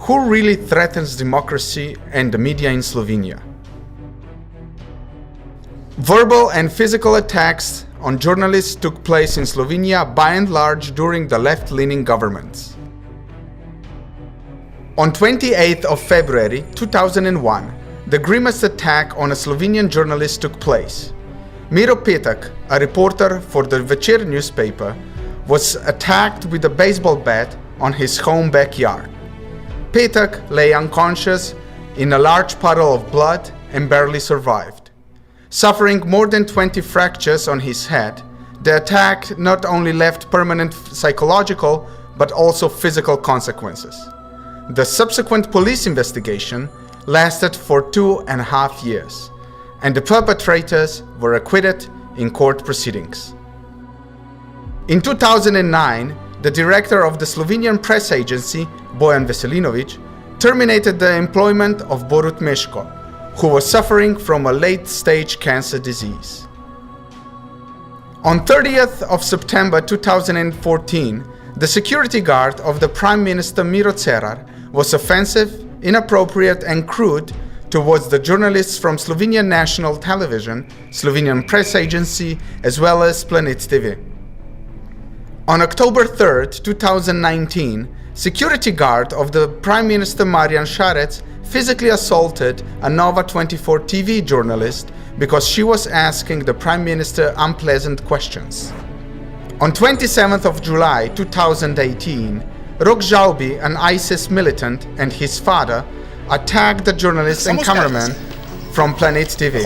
Who really threatens democracy and the media in Slovenia? Verbal and physical attacks on journalists took place in Slovenia by and large during the left-leaning governments. On 28th of February 2001, the grimmest attack on a Slovenian journalist took place. Miro Petek, a reporter for the Večer newspaper, was attacked with a baseball bat on his home backyard. Petek lay unconscious in a large puddle of blood and barely survived. Suffering more than 20 fractures on his head, the attack not only left permanent psychological but also physical consequences. The subsequent police investigation lasted for 2.5 years, and the perpetrators were acquitted in court proceedings. In 2009, the director of the Slovenian press agency, Bojan Veselinović, terminated the employment of Borut Meško, who was suffering from a late-stage cancer disease. On 30th of September 2014, the security guard of the Prime Minister Miro Cerar was offensive, inappropriate and crude towards the journalists from Slovenian National Television, Slovenian Press Agency, as well as Planet TV. On October 3rd, 2019, security guard of the Prime Minister Marjan Šarec physically assaulted a Nova 24 TV journalist because she was asking the Prime Minister unpleasant questions. On 27th of July 2018, Rok Žalbi, an ISIS militant, and his father attacked the journalist and cameraman from Planet TV.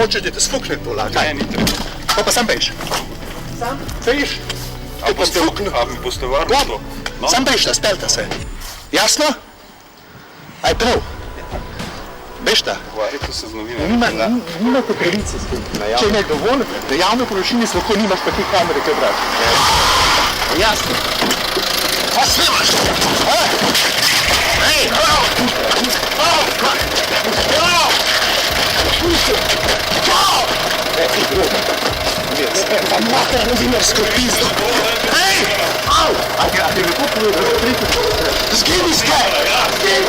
Sam bešte, spelte se. Jasno? Aj prav. Bešte. Nimate pravice s tem. Če ne dovolite, da javno površini lahko nimaš pa ti kamere, kaj brati. Jasno. Pa snimaš! Hej! Pa mater novinarsko pizdo! Hej! Au! A ti lepo povedal? Zgini ste! Zgini!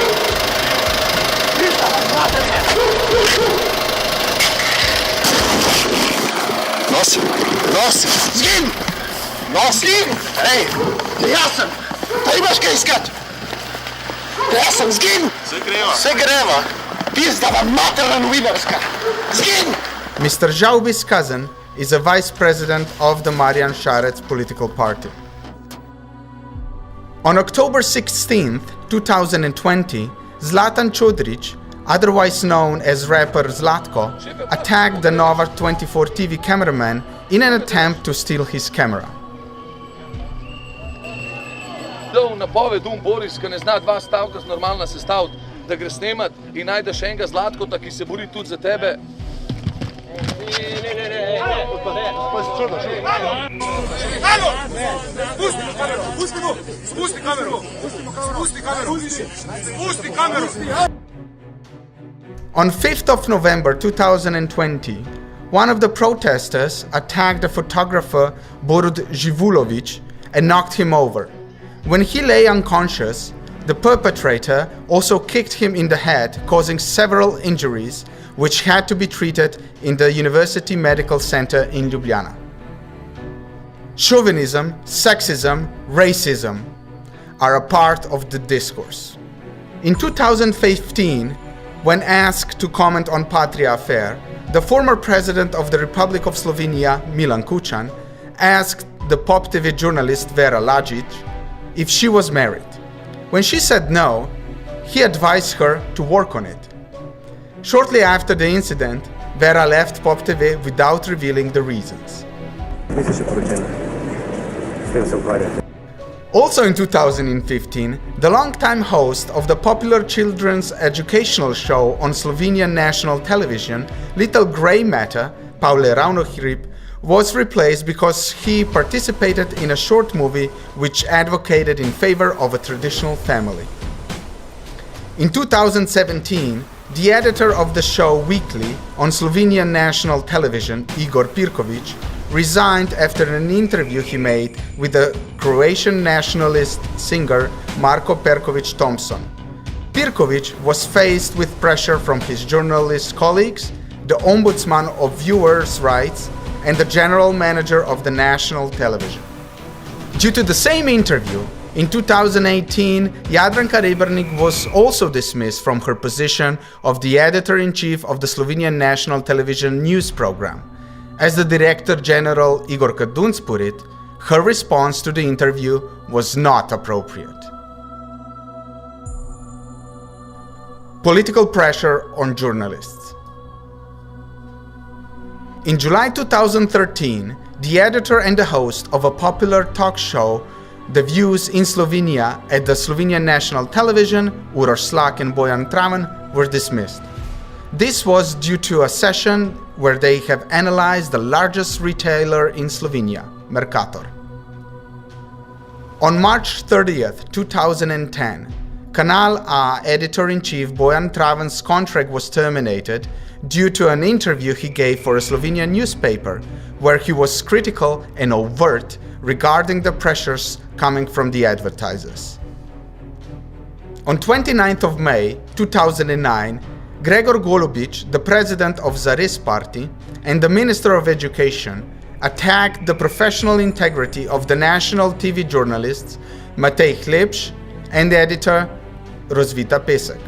Nosi! Nosi! Zgini! Nosi! Hej! Jaz sem! Pa imaš kaj iskat? Jaz sem zgin! Se greva! Pizda vam materna novinarska! Zgin! Mr. Žalbi's cousin is a vice president of the Marjan Šarec political party. On October 16th, 2020, Zlatan Čodrić, otherwise known as rapper Zlatko, attacked the Nova 24 TV cameraman in an attempt to steal his camera. Dal napoved Boris, ki ne zna dva stavka normalno sestaviti, da gre snemat in najdeš enega Zlatkota, ki se bori tudi za tebe. On 5th of November 2020, one of the protesters attacked the photographer Borut Živulović and knocked him over. When he lay unconscious, the perpetrator also kicked him in the head, causing several injuries, which had to be treated in the University Medical Center in Ljubljana. Chauvinism, sexism, racism are a part of the discourse. In 2015, when asked to comment on Patria affair, the former president of the Republic of Slovenia, Milan Kučan, asked the Pop TV journalist Vera Lajic if she was married. When she said no, he advised her to work on it. Shortly after the incident, Vera left Pop TV without revealing the reasons. Also in 2015, the longtime host of the popular children's educational show on Slovenian national television, Little Grey Matter, Pavle Ravnohrib, was replaced because he participated in a short movie which advocated in favor of a traditional family. In 2017, the editor of the show Weekly on Slovenian national television, Igor Pirković, resigned after an interview he made with the Croatian nationalist singer Marko Perković Thompson. Pirković was faced with pressure from his journalist colleagues, the ombudsman of viewers' rights, and the general manager of the national television. Due to the same interview, in 2018, Jadranka Rebernik was also dismissed from her position of the editor-in-chief of the Slovenian national television news program. As the Director General Igor Kadunc put it, her response to the interview was not appropriate. Political pressure on journalists. In July 2013, the editor and the host of a popular talk show, The Views in Slovenia, at the Slovenian national television, Uroš Slak and Bojan Traven, were dismissed. This was due to a session where they have analyzed the largest retailer in Slovenia, Mercator. On March 30th, 2010, Kanal A editor-in-chief Bojan Traven's contract was terminated due to an interview he gave for a Slovenian newspaper, where he was critical and overt regarding the pressures coming from the advertisers. On 29th of May 2009, Gregor Golubic, the president of Zares Party and the Minister of Education, attacked the professional integrity of the national TV journalists Matej Hlebš and the editor Rosvita Pesek.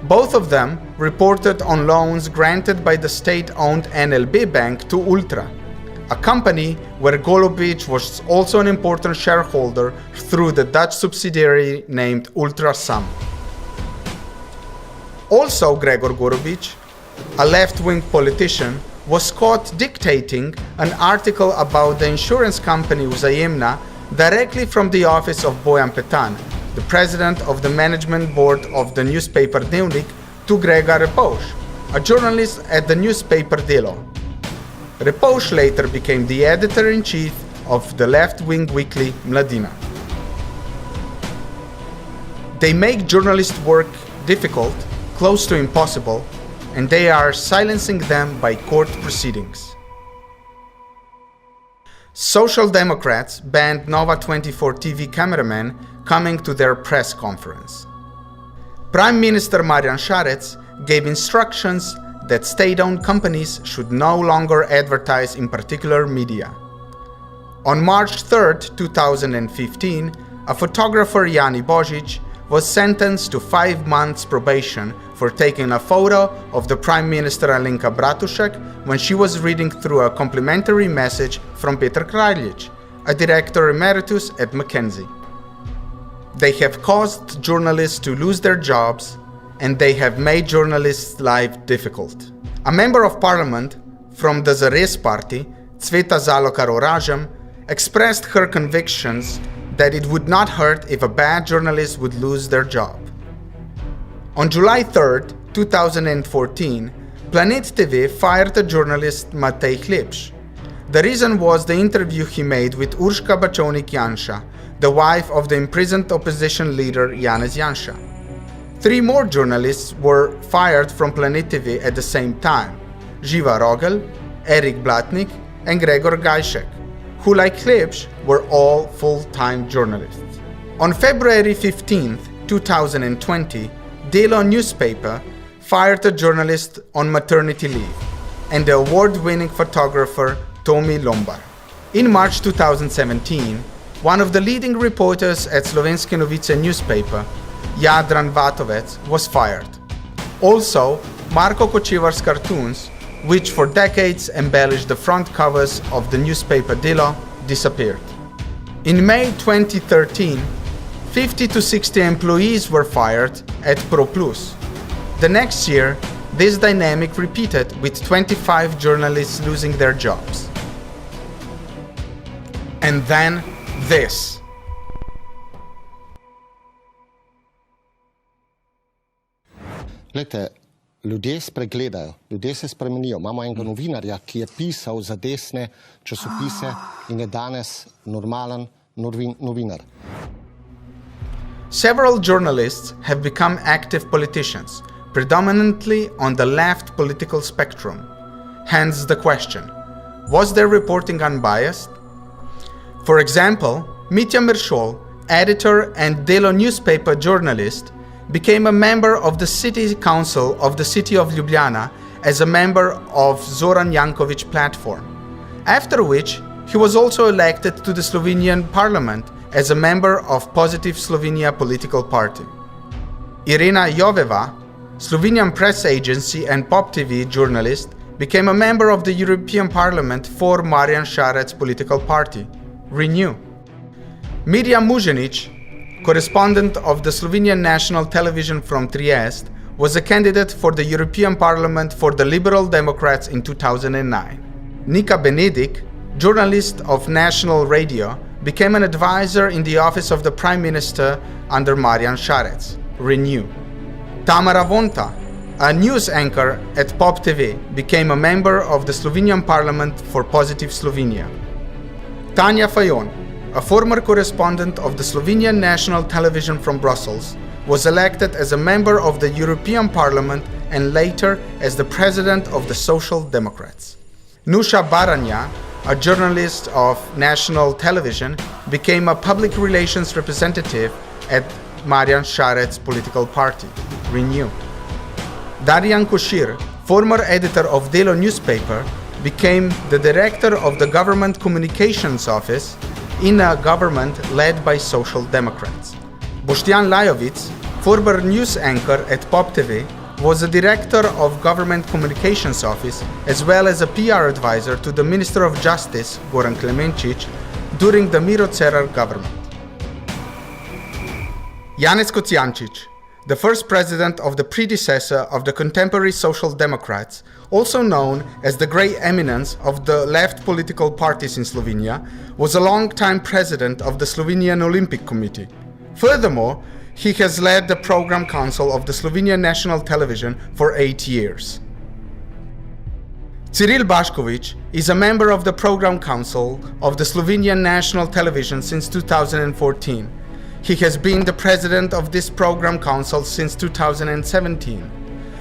Both of them reported on loans granted by the state-owned NLB Bank to Ultra, a company where Golubic was also an important shareholder through the Dutch subsidiary named Ultrasom. Also, Gregor Golubic, a left-wing politician, was caught dictating an article about the insurance company Vzajemna directly from the office of Bojan Petan, the president of the management board of the newspaper Dnevnik, to Grega Repovž, a journalist at the newspaper Delo. Repovž later became the editor-in-chief of the left-wing weekly Mladina. They make journalist work difficult, close to impossible, and they are silencing them by court proceedings. Social Democrats banned Nova24 TV cameramen coming to their press conference. Prime Minister Marjan Šarec gave instructions that state-owned companies should no longer advertise in particular media. On March 3, 2015, a photographer Jani Božič was sentenced to 5 months probation for taking a photo of the Prime Minister Alenka Bratušek when she was reading through a complimentary message from Peter Kraljic, a director emeritus at McKinsey. They have caused journalists to lose their jobs, and they have made journalists' life difficult. A member of parliament from the Zares Party, Cveta Zalokar Oražem, expressed her convictions that it would not hurt if a bad journalist would lose their job. On July 3, 2014, Planet TV fired the journalist Matej Hlebš. The reason was the interview he made with Urška Bačovnik Janša, the wife of the imprisoned opposition leader Janez Janša. 3 more journalists were fired from Planet TV at the same time: Živa Rogel, Erik Blatnik, and Gregor Gajšek, who, like Hlebš, were all full-time journalists. On February 15, 2020, Delo newspaper fired a journalist on maternity leave, and the award-winning photographer Tomi Lombar. In March 2017, one of the leading reporters at Slovenske novice newspaper, Jadran Vatovec, was fired. Also, Marko Kočevar's cartoons, which for decades embellished the front covers of the newspaper Delo, disappeared. In May 2013, 50 to 60 employees were fired at ProPlus. The next year, this dynamic repeated, with 25 journalists losing their jobs. And then this. Glejte, ljudje spregledajo, ljudje se spremenijo. Imamo enega novinarja, ki je pisal za desne časopise in je danes normalen novinar. Several journalists have become active politicians, predominantly on the left political spectrum. Hence the question, was their reporting unbiased? For example, Mitja Meršol, editor and Delo newspaper journalist, became a member of the City Council of the City of Ljubljana as a member of Zoran Janković platform, after which he was also elected to the Slovenian parliament as a member of Positive Slovenia political party. Irena Joveva, Slovenian press agency and Pop TV journalist, became a member of the European Parliament for Marjan Šarec's political party, Renew. Mirja Muženič, correspondent of the Slovenian national television from Trieste, was a candidate for the European Parliament for the Liberal Democrats in 2009. Nika Benedict, journalist of National Radio, became an advisor in the office of the Prime Minister under Marjan Šarec, Renew. Tamara Vonta, a news anchor at Pop TV, became a member of the Slovenian Parliament for Positive Slovenia. Tanja Fajon, a former correspondent of the Slovenian national television from Brussels, was elected as a member of the European Parliament and later as the president of the Social Democrats. Nusha Baranja, a journalist of national television, became a public relations representative at Marjan Šarec's political party, Renew. Darjan Košir, former editor of Delo newspaper, became the director of the Government Communications Office in a government led by Social Democrats. Boštjan Lajovic, former news anchor at Pop TV, was the director of Government Communications Office as well as a PR advisor to the Minister of Justice, Goran Klemenčič, during the Miro Cerar government. Janez Kocijančič, the first president of the predecessor of the contemporary Social Democrats, also known as the Grey Eminence of the left political parties in Slovenia, was a long-time president of the Slovenian Olympic Committee. Furthermore, he has led the Program Council of the Slovenian National Television for 8 years. Ciril Bašković is a member of the Program Council of the Slovenian National Television since 2014. He has been the president of this Program Council since 2017.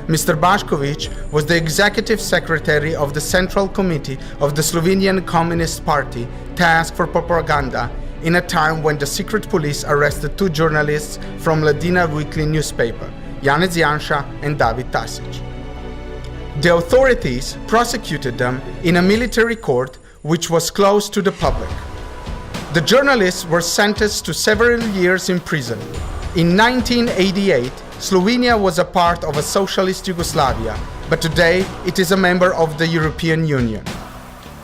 Mr. Bašković was the executive secretary of the Central Committee of the Slovenian Communist Party, tasked for propaganda, in a time when the secret police arrested two journalists from Mladina weekly newspaper, Janez Janša and David Tasić. The authorities prosecuted them in a military court which was closed to the public. The journalists were sentenced to several years in prison. In 1988, Slovenia was a part of a socialist Yugoslavia, but today it is a member of the European Union.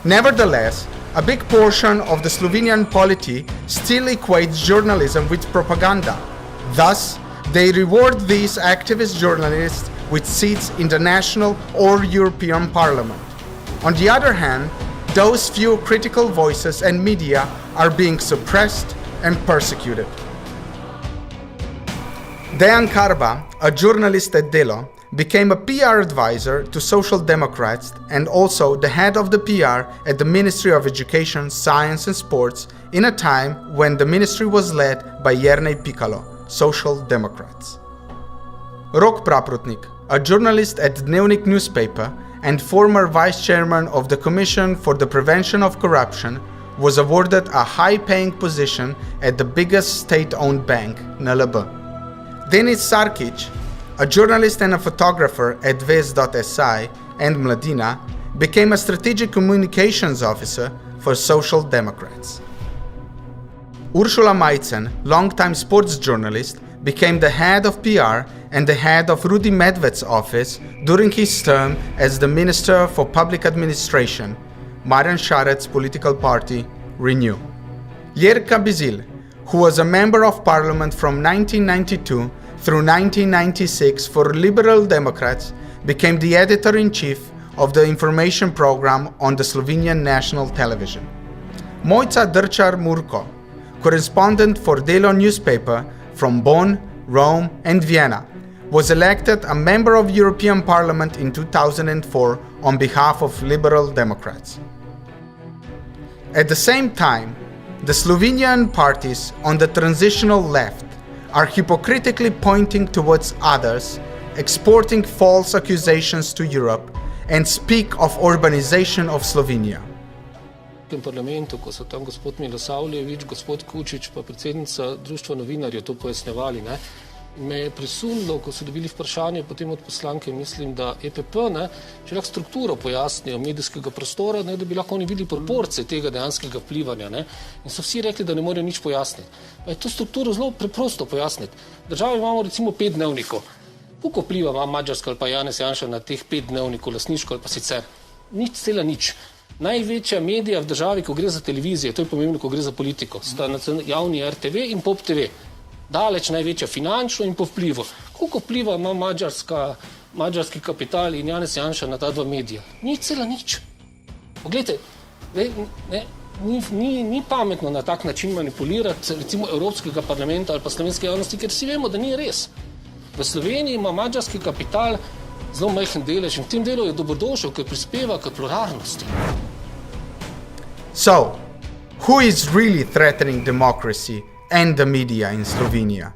Nevertheless, a big portion of the Slovenian polity still equates journalism with propaganda. Thus, they reward these activist journalists with seats in the national or European Parliament. On the other hand, those few critical voices and media are being suppressed and persecuted. Dejan Karba, a journalist at Delo, became a PR advisor to Social Democrats and also the head of the PR at the Ministry of Education, Science and Sports in a time when the ministry was led by Jernej Pikalo, Social Democrats. Rok Praprotnik, a journalist at Dnevnik newspaper and former vice chairman of the Commission for the Prevention of Corruption, was awarded a high-paying position at the biggest state-owned bank, NLB. Denis Sarkic, a journalist and a photographer at Vez.si and Mladina, became a strategic communications officer for Social Democrats. Ursula Majcen, longtime sports journalist, became the head of PR and the head of Rudi Medved's office during his term as the Minister for Public Administration, Marjan Šarec's political party, Renew. Jerka Bizil, who was a member of parliament from 1992 through 1996 for Liberal Democrats, became the editor-in-chief of the information program on the Slovenian national television. Mojca Drčar Murko, correspondent for Delo newspaper from Bonn, Rome and Vienna, was elected a member of European Parliament in 2004 on behalf of Liberal Democrats. At the same time, the Slovenian parties on the transitional left are hypocritically pointing towards others, exporting false accusations to Europe, and speak of urbanization of Slovenia. V parlamentu, ko so tam gospod Milosavljević, gospod Kučić pa predsednica Društva novinarjev to pojasnjevali, Me je presunilo, ko so dobili vprašanje potem od poslanke, mislim, da EPP, če lahko strukturo pojasnijo medijskega prostora, da bi lahko oni videli proporcije tega dejanskega vplivanja. In so vsi rekli, da ne morejo nič pojasniti. Pa je to strukturo zelo preprosto pojasniti. V državi imamo recimo 5 dnevnikov. Koliko vpliva ima Madžarska ali pa Janez Janša na teh 5 dnevnikov, lastniško ali pa sicer? Nič, cela nič. Največja medija v državi, ko gre za televizijo, to je pomembno, ko gre za politiko, sta javni RTV in Pop TV. Daleč največja finančno in po vplivu. Koliko vpliva ima madžarski kapital in Janez Janša na ta dva medija? Nič, cela nič. Poglejte, ni pametno na tak način manipulirati recimo Evropskega parlamenta ali pa slovenske javnosti, ker vsi vemo, da ni res. V Sloveniji ima madžarski kapital zelo majhen delež in v tem delu je dobrodošel, ker prispeva k pluralnosti. So, who is really threatening democracy and the media in Slovenia?